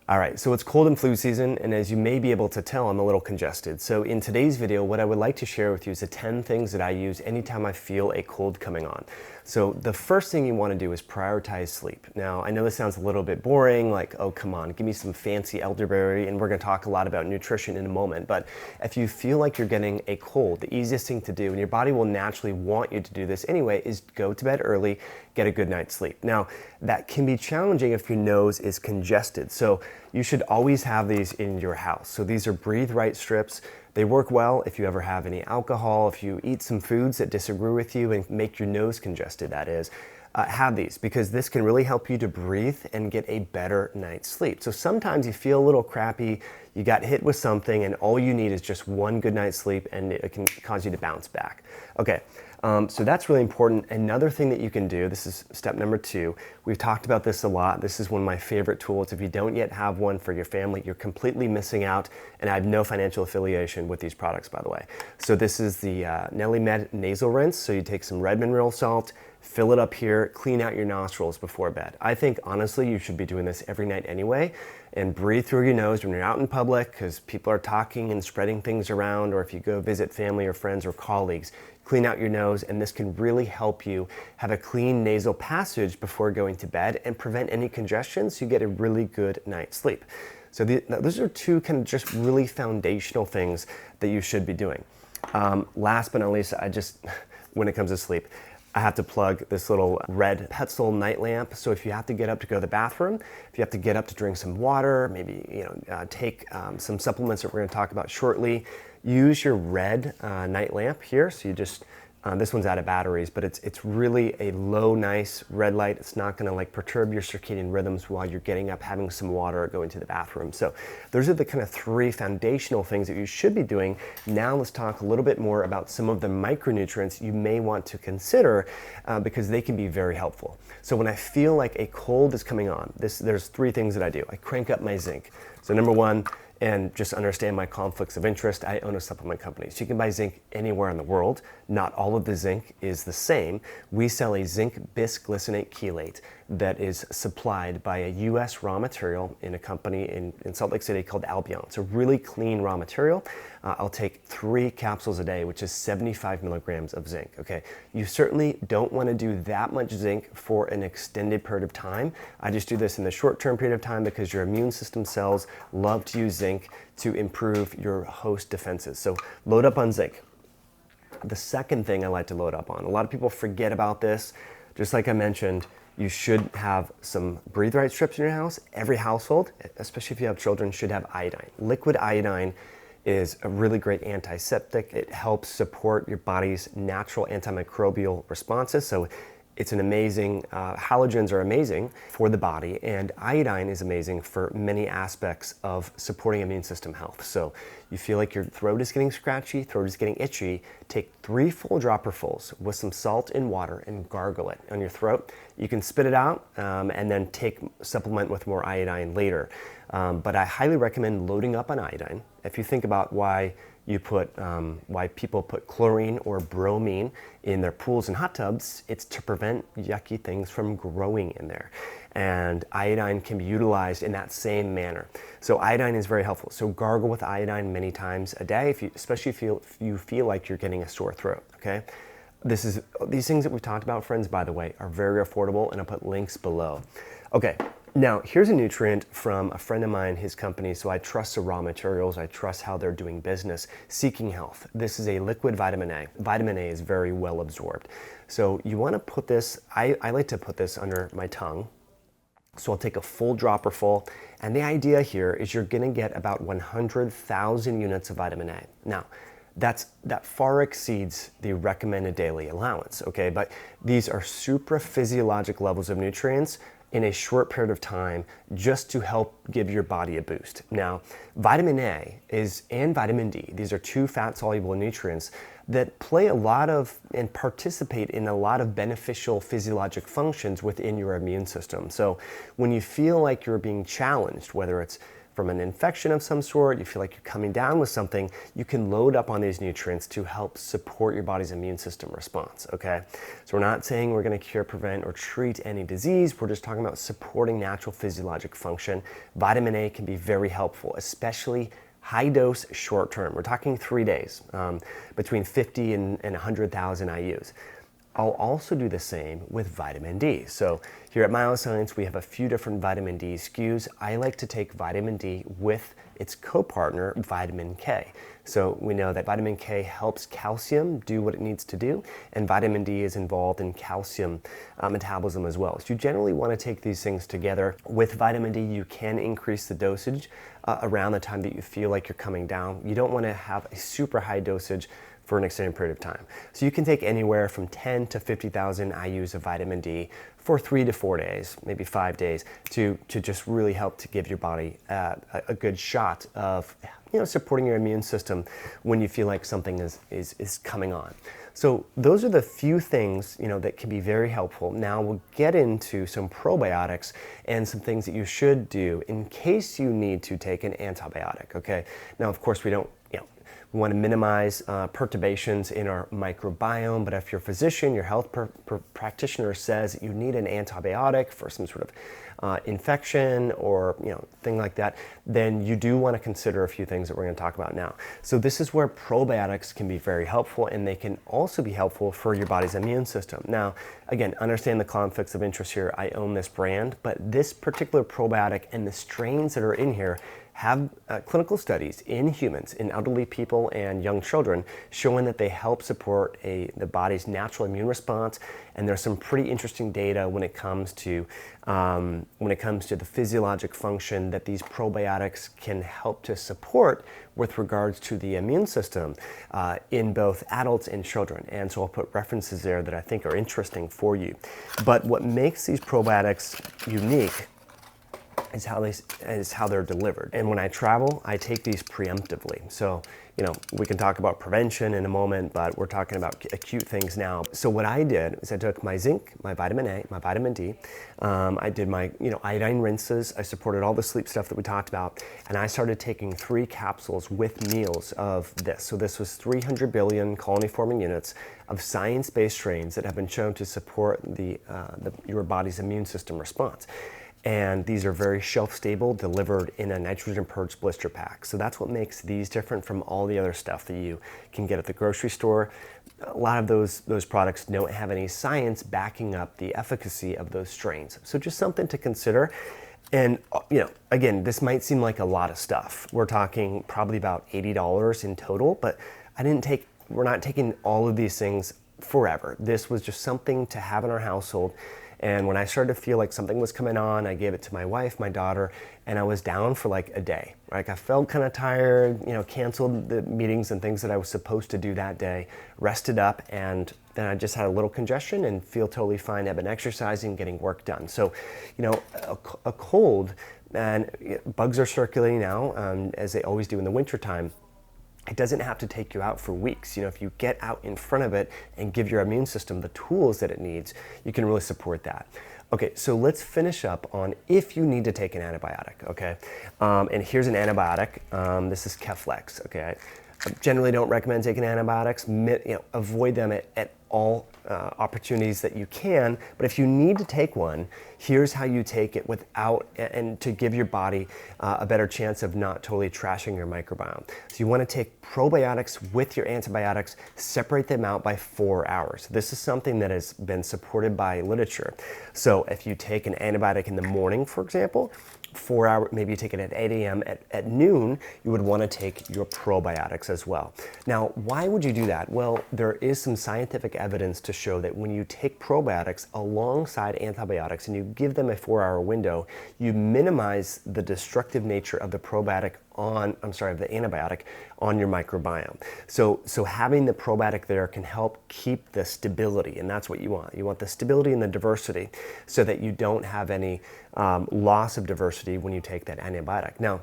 All right, so it's cold and flu season, and as you may be able to tell, I'm a little congested. So in today's video, what I would like to share with you is the 10 things that I use anytime I feel a cold coming on. So the first thing you want to do is prioritize sleep. Now, I know this sounds a little bit boring, like, oh, come on, give me some fancy elderberry, and we're going to talk a lot about nutrition in a moment. But if you feel like you're getting a cold, the easiest thing to do, and your body will naturally want you to do this anyway, is go to bed early, get a good night's sleep. Now, that can be challenging if your nose is congested. So you should always have these in your house. So these are Breathe Right strips. They work well if you ever have any alcohol, if you eat some foods that disagree with you and make your nose congested, that is. Have these because this can really help you to breathe and get a better night's sleep. So sometimes you feel a little crappy, you got hit with something, and all you need is just one good night's sleep and it can cause you to bounce back. Okay, so that's really important. Another thing that you can do, this is step number 2. We've talked about this a lot. This is one of my favorite tools. If you don't yet have one for your family, you're completely missing out, and I have no financial affiliation with these products, by the way. So this is the Nelimed nasal rinse. So you take some red mineral salt, fill it up here, clean out your nostrils before bed. I think, honestly, you should be doing this every night anyway, and breathe through your nose when you're out in public because people are talking and spreading things around, or if you go visit family or friends or colleagues, clean out your nose, and this can really help you have a clean nasal passage before going to bed and prevent any congestion so you get a really good night's sleep. So those are 2 kind of just really foundational things that you should be doing. Last but not least, when it comes to sleep, I have to plug this little red Petzl night lamp. So if you have to get up to go to the bathroom, if you have to get up to drink some water, maybe take some supplements that we're going to talk about shortly, use your red night lamp here. So you just this one's out of batteries, but it's really a low, nice red light. It's not going to like perturb your circadian rhythms while you're getting up, having some water, or going to the bathroom. So those are the kind of 3 foundational things that you should be doing. Now let's talk a little bit more about some of the micronutrients you may want to consider because they can be very helpful. So when I feel like a cold is coming on, there's 3 things that I do. I crank up my zinc. So number 1, and just understand my conflicts of interest, I own a supplement company. So you can buy zinc anywhere in the world. Not all of the zinc is the same. We sell a zinc bisglycinate chelate that is supplied by a US raw material in a company in Salt Lake City called Albion. It's a really clean raw material. I'll take 3 capsules a day, which is 75 milligrams of zinc, okay? You certainly don't want to do that much zinc for an extended period of time. I just do this in the short-term period of time because your immune system cells love to use zinc to improve your host defenses. So load up on zinc. The second thing I like to load up on, a lot of people forget about this. Just like I mentioned, you should have some Breathe Right strips in your house. Every household, especially if you have children, should have iodine. Liquid iodine is a really great antiseptic. It helps support your body's natural antimicrobial responses. So it's an amazing, halogens are amazing for the body, and iodine is amazing for many aspects of supporting immune system health. So you feel like your throat is getting scratchy, throat is getting itchy, take 3 full dropperfuls with some salt and water and gargle it on your throat. You can spit it out and then supplement with more iodine later. But I highly recommend loading up on iodine. If you think about why people put chlorine or bromine in their pools and hot tubs, it's to prevent yucky things from growing in there. And iodine can be utilized in that same manner. So iodine is very helpful. So gargle with iodine many times a day, especially if you feel like you're getting a sore throat, okay? These things that we've talked about, friends, by the way, are very affordable, and I'll put links below. Okay. Now, here's a nutrient from a friend of mine, his company, so I trust the raw materials, I trust how they're doing business. Seeking Health. This is a liquid vitamin A. Vitamin A is very well absorbed. So you want to put this, I like to put this under my tongue. So I'll take a full dropper full, and the idea here is you're going to get about 100,000 units of vitamin A. Now, that far exceeds the recommended daily allowance, okay? But these are supraphysiologic levels of nutrients in a short period of time just to help give your body a boost. Now, vitamin A and vitamin D, these are 2 fat-soluble nutrients that play a lot of and participate in a lot of beneficial physiologic functions within your immune system. So when you feel like you're being challenged, whether it's from an infection of some sort, you feel like you're coming down with something, you can load up on these nutrients to help support your body's immune system response, okay? So we're not saying we're gonna cure, prevent, or treat any disease. We're just talking about supporting natural physiologic function. Vitamin A can be very helpful, especially high dose short term. We're talking 3 days, between 50 and 100,000 IUs. I'll also do the same with vitamin D. So here at Myoscience, we have a few different vitamin D SKUs. I like to take vitamin D with its co-partner, vitamin K. So we know that vitamin K helps calcium do what it needs to do, and vitamin D is involved in calcium metabolism as well. So you generally want to take these things together. With vitamin D, you can increase the dosage around the time that you feel like you're coming down. You don't want to have a super high dosage for an extended period of time. So you can take anywhere from 10 to 50,000 IUs of vitamin D for 3 to 4 days, maybe 5 days, to just really help to give your body a good shot of, you know, supporting your immune system when you feel like something is coming on. So those are the few things, you know, that can be very helpful. Now we'll get into some probiotics and some things that you should do in case you need to take an antibiotic, okay? Now, of course, we don't, you know, we want to minimize perturbations in our microbiome, but if your physician, your health practitioner says that you need an antibiotic for some sort of infection or, you know, thing like that, then you do want to consider a few things that we're going to talk about now. So this is where probiotics can be very helpful, and they can also be helpful for your body's immune system. Now, again, understand the conflicts of interest here. I own this brand, but this particular probiotic and the strains that are in here have clinical studies in humans, in elderly people and young children, showing that they help support the body's natural immune response. And there's some pretty interesting data when it comes to the physiologic function that these probiotics can help to support with regards to the immune system in both adults and children. And so I'll put references there that I think are interesting for you. But what makes these probiotics unique is how they're delivered. And when I travel, I take these preemptively. So, you know, we can talk about prevention in a moment, but we're talking about acute things now. So what I did is I took my zinc, my vitamin A, my vitamin D. I did my, you know, iodine rinses. I supported all the sleep stuff that we talked about. And I started taking 3 capsules with meals of this. So this was 300 billion colony-forming units of science-based strains that have been shown to support your body's immune system response. And these are very shelf-stable, delivered in a nitrogen-purged blister pack. So that's what makes these different from all the other stuff that you can get at the grocery store. A lot of those products don't have any science backing up the efficacy of those strains. So just something to consider. And, you know, again, this might seem like a lot of stuff. We're talking probably about $80 in total, but we're not taking all of these things forever. This was just something to have in our household. And when I started to feel like something was coming on, I gave it to my wife, my daughter, and I was down for like a day. Like I felt kind of tired, you know, canceled the meetings and things that I was supposed to do that day, rested up, and then I just had a little congestion and feel totally fine. I've been exercising, getting work done. So, you know, a cold, and bugs are circulating now, as they always do in the wintertime. It doesn't have to take you out for weeks. You know, if you get out in front of it and give your immune system the tools that it needs, you can really support that. Okay, so let's finish up on if you need to take an antibiotic, okay? And here's an antibiotic. This is Keflex, okay? I generally don't recommend taking antibiotics. Avoid them at all opportunities that you can, but if you need to take one, here's how you take it without, and to give your body a better chance of not totally trashing your microbiome. So you want to take probiotics with your antibiotics, separate them out by 4 hours. This is something that has been supported by literature. So if you take an antibiotic in the morning, for example, 4 hours, maybe you take it at 8 a.m. At noon, you would want to take your probiotics as well. Now, why would you do that? Well, there is some scientific evidence to show that when you take probiotics alongside antibiotics and you give them a 4-hour window, you minimize the destructive nature of the antibiotic on your microbiome. So having the probiotic there can help keep the stability, and that's what you want. You want the stability and the diversity so that you don't have any loss of diversity when you take that antibiotic. Now,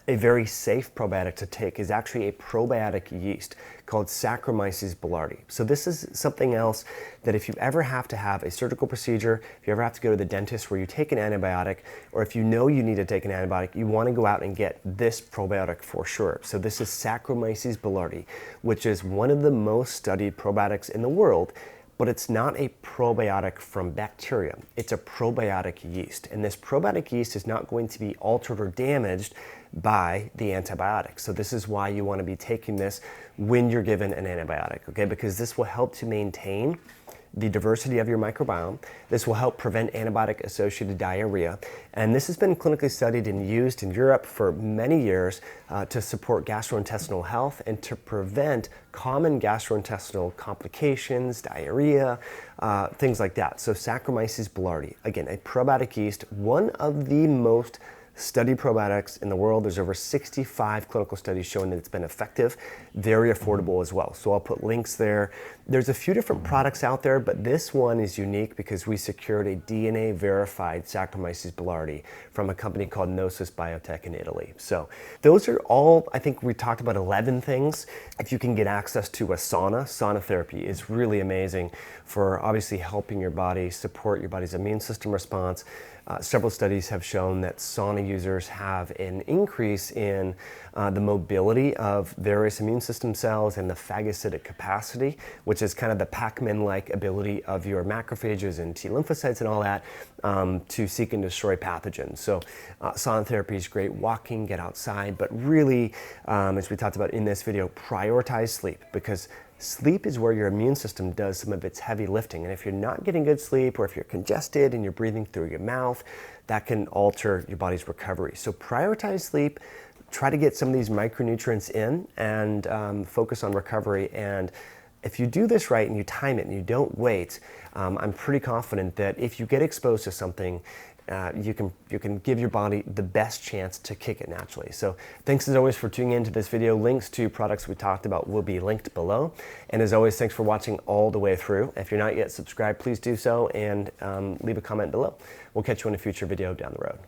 A very safe probiotic to take is actually a probiotic yeast called Saccharomyces boulardii. So this is something else that if you ever have to have a surgical procedure, if you ever have to go to the dentist where you take an antibiotic, or if you know you need to take an antibiotic, you want to go out and get this probiotic for sure. So this is Saccharomyces boulardii, which is one of the most studied probiotics in the world. But it's not a probiotic from bacteria. It's a probiotic yeast. And this probiotic yeast is not going to be altered or damaged by the antibiotic. So this is why you want to be taking this when you're given an antibiotic, okay? Because this will help to maintain the diversity of your microbiome. This will help prevent antibiotic-associated diarrhea. And this has been clinically studied and used in Europe for many years to support gastrointestinal health and to prevent common gastrointestinal complications, diarrhea, things like that. So Saccharomyces boulardii, again, a probiotic yeast, one of the most studied probiotics in the world. There's over 65 clinical studies showing that it's been effective, very affordable as well. So I'll put links there. There's a few different products out there, but this one is unique because we secured a DNA verified Saccharomyces boulardii from a company called Gnosis Biotech in Italy. So those are all, I think we talked about 11 things. If you can get access to a sauna therapy is really amazing for obviously helping your body support your body's immune system response. Several studies have shown that sauna users have an increase in the mobility of various immune system cells and the phagocytic capacity, which is kind of the Pac-Man-like ability of your macrophages and T lymphocytes and all that to seek and destroy pathogens. So sauna therapy is great. Walking, get outside, but really, as we talked about in this video, prioritize sleep, because sleep is where your immune system does some of its heavy lifting. And if you're not getting good sleep, or if you're congested and you're breathing through your mouth, that can alter your body's recovery. So prioritize sleep, try to get some of these micronutrients in, and focus on recovery. And if you do this right and you time it and you don't wait, I'm pretty confident that if you get exposed to something, you can give your body the best chance to kick it naturally. So thanks as always for tuning into this video. Links to products we talked about will be linked below. And as always, thanks for watching all the way through. If you're not yet subscribed, please do so, and leave a comment below. We'll catch you in a future video down the road.